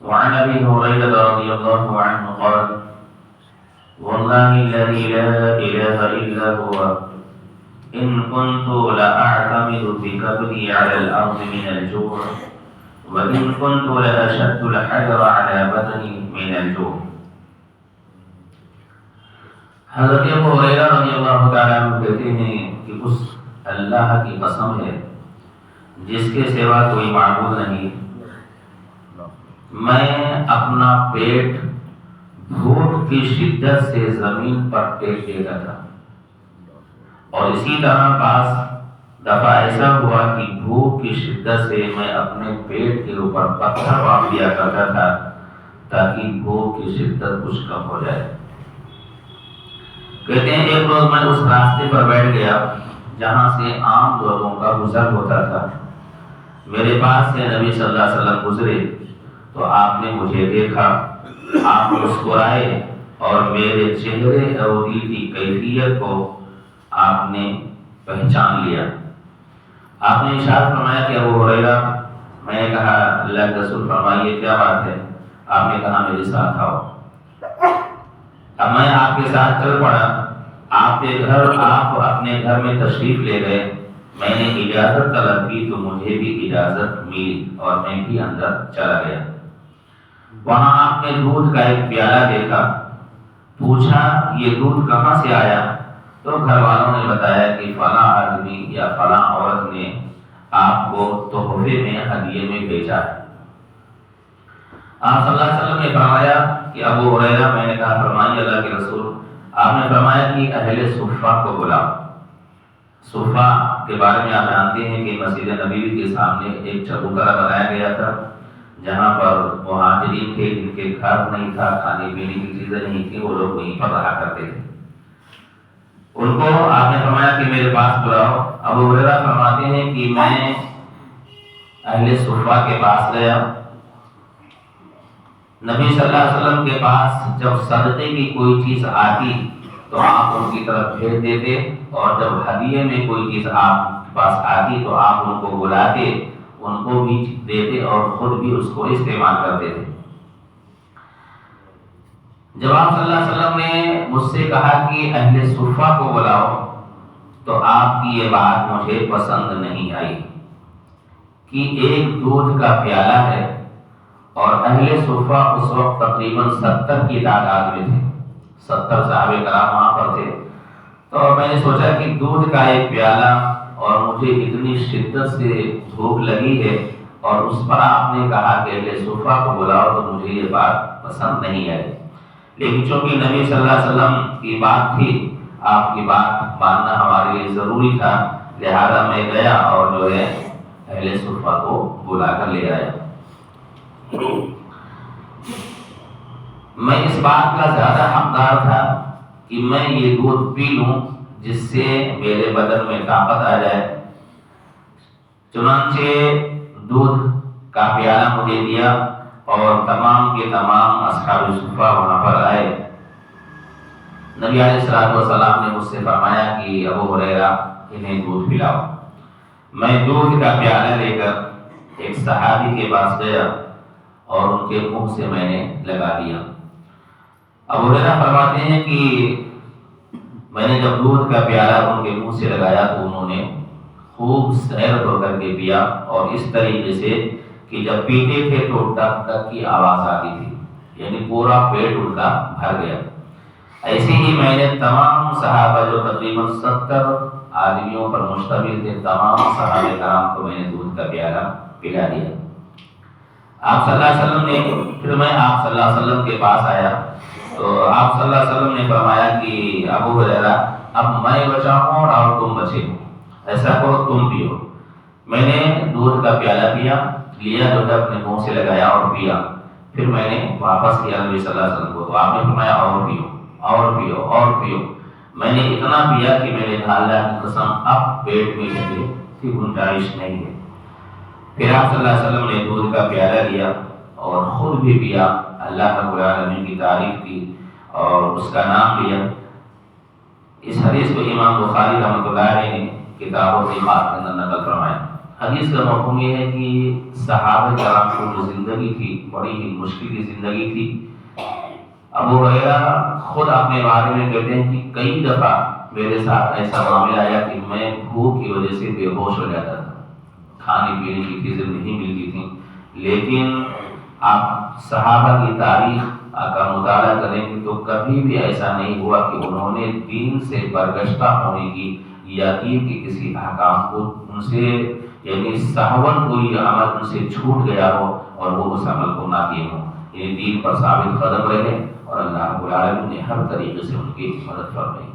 وعن أبي هريرة رضي الله عنه قال والله الذي لا إله إلا هو إن كنت لأعتمد بكبدي على الأرض من الجوع وإن كنت لأشد الحجر على بدني من الجوع. حضرت ابو ہریرہ رضی اللہ تعالیٰ عنہ کہتے ہیں کہ اس اللہ کی قسم ہے جس کے سوا کوئی معبود نہیں، میں اپنا پیٹ بھوک کی شدت سے زمین پر ٹیک دیتا تھا، اور اسی طرح بعض دفعہ ایسا ہوا کہ بھوک کی شدت سے میں اپنے پیٹ کے اوپر پتھر رکھ دیا کرتا تھا تاکہ بھوک کی شدت کچھ کم ہو جائے۔ کہتے ہیں ایک روز میں اس راستے پر بیٹھ گیا جہاں سے عام لوگوں کا گزر ہوتا تھا۔ میرے پاس سے نبی صلی اللہ علیہ وسلم گزرے تو آپ نے مجھے دیکھا، آپ مسکرائے اور میرے چہرے اور دل کی کیفیت کو آپ نے پہچان لیا۔ آپ نے ارشاد فرمایا کہ ابو ہریرہ، میں نے کہا اللہ کے رسول فرمائیے کیا بات ہے؟ آپ نے کہا میرے ساتھ آؤ۔ اب میں آپ کے ساتھ چل پڑا، آپ اپنے گھر میں تشریف لے گئے، میں نے اجازت طلب کی تو مجھے بھی اجازت ملی اور میں بھی اندر چلا گیا۔ وہاں آپ نے دودھ کا ایک پیالہ دیکھا، پوچھا یہ دودھ کہاں سے آیا؟ تو گھر والوں نے بتایا کہ فلاں آدمی یا فلاں عورت نے آپ کو تحفے میں ہدیے میں بھیجا ہے۔ آپ صلی اللہ علیہ وسلم نے فرمایا کہ ابو ہریرہ، میں نے کہا فرمائیے اللہ کے رسول۔ آپ نے فرمایا کہ اہل صفہ کو بلاؤ۔ صفہ کے بارے میں آپ جانتے ہیں کہ مسجد نبوی کے سامنے ایک چبوترا بنایا گیا تھا جہاں پر مہاجرین تھے جن کے گھر نہیں تھا، کھانے پینے کی چیزیں نہیں تھی، وہ لوگ وہیں پر رہا کرتے تھے۔ ان کو آپ نے فرمایا کہ میرے پاس بلاؤ۔ ابو ہریرہ فرماتے ہیں کہ میں اہل صفہ کے پاس گیا، نبی صلی اللہ علیہ وسلم کے پاس جب صدقے کی کوئی چیز آتی تو آپ ان کی طرف بھیج دیتے، اور جب ہدیے میں کوئی چیز آپ کے پاس آتی تو آپ ان کو بلاتے، ان کو بھی دیتے اور خود بھی اس کو استعمال کرتے تھے۔ جب آپ صلی اللہ علیہ وسلم نے مجھ سے کہا کہ اہل صفہ کو بلاؤ تو آپ کی یہ بات مجھے پسند نہیں آئی کہ ایک دودھ کا پیالہ ہے اور اہل صفہ اس وقت تقریباً 70 کی تعداد میں تھے، 70 صحابہ کرام وہاں پر تھے۔ تو میں نے سوچا کہ دودھ کا ایک پیالہ اور مجھے اتنی شدت سے بھوک لگی ہے اور اس پر آپ نے کہا کہ اہل صفہ کو بلاؤ تو مجھے یہ بات پسند نہیں آئی، لیکن چونکہ نبی صلی اللہ علیہ وسلم کی بات تھی، آپ کی بات ماننا ہمارے لیے ضروری تھا، لہذا میں گیا اور جو ہے اہل صفہ کو بلا کر لے آیا۔ میں اس بات کا زیادہ حقدار تھا کہ میں یہ دودھ پی لوں جس سے میرے بدن میں طاقت آ جائے۔ چنانچہ دودھ کا پیالہ مجھے دیا اور تمام کے تمام اصحاب صفہ وہاں پر آئے۔ نبی علیہ الصلوۃ والسلام نے مجھ سے فرمایا کہ ابو ہریرہ انہیں دودھ پلاؤ۔ میں دودھ کا پیالہ لے کر ایک صحابی کے پاس گیا اور ان کے منہ سے میں نے لگا دیا۔ ابو ہریرہ فرماتے ہیں کہ میں نے جب دودھ کا پیالہ ان کے منہ سے لگایا تو انہوں نے خوب سیر ہو کر کے پیا، اور اس طریقے سے کہ جب پیتے تھے تو ٹک ٹک کی آواز آتی تھی، یعنی پورا پیٹ ان کا بھر گیا۔ ایسے ہی میں نے تمام صحابہ جو تقریباً 70 آدمیوں پر مشتمل تھے، تمام صحابہ کرام کو میں نے دودھ کا پیالہ پلا دیا۔ آپ صلی اللہ علیہ وسلم نے پھر میں آپ صلی اللہ علیہ وسلم کے پاس آیا تو آپ صلی اللہ علیہ وسلم نے فرمایا کہ ابو ہریرہ اب میں بچا ہوں اور تم بچے ہو، ایسا کرو تم پیو۔ میں نے دودھ کا پیالہ لیا جو ہے اپنے منہ سے لگایا اور پیا، پھر میں نے واپس کیا نبی صلی اللہ علیہ وسلم کو، تو آپ نے فرمایا اور پیو اور پیو اور پیو۔ میں نے اتنا پیا کہ میں نے کہا اللہ کی قسم اب پیٹ میں جگہ کی گنجائش نہیں ہے۔ پھر آپ صلی اللہ علیہ وسلم نے دودھ کا پیالہ لیا اور خود بھی پیا، اللہ رب العالمین کی تعریف کی اور اس کا نام لیا۔ اس حدیث کو امام بخاری رحمۃ اللہ علیہ نے کتاب الطیبات کے اندر نقل فرمایا۔ حدیث کا مفہوم یہ ہے کہ صحابہ کرام کی جو زندگی تھی بڑی ہی مشکل کی زندگی تھی۔ ابو ہریرہ خود اپنے بارے میں کہتے ہیں کہ کئی دفعہ میرے ساتھ ایسا معاملہ آیا کہ میں بھوک کی وجہ سے بے ہوش ہو جاتا تھا، کھانے پینے کی چیزیں نہیں ملتی تھیں، لیکن آپ صحابہ کی تاریخ کا مطالعہ کریں گے تو کبھی بھی ایسا نہیں ہوا کہ انہوں نے دین سے برگشتہ ہونے کی یا دین کے کسی احکام کو ان سے یعنی سہون کوئی عمل ان سے چھوٹ گیا ہو اور وہ اس عمل کو نہ کیے ہوں، یعنی دین پر ثابت قدم رہے اور اللہ رب العالمین نے ہر طریقے سے ان کی مدد فرمائی۔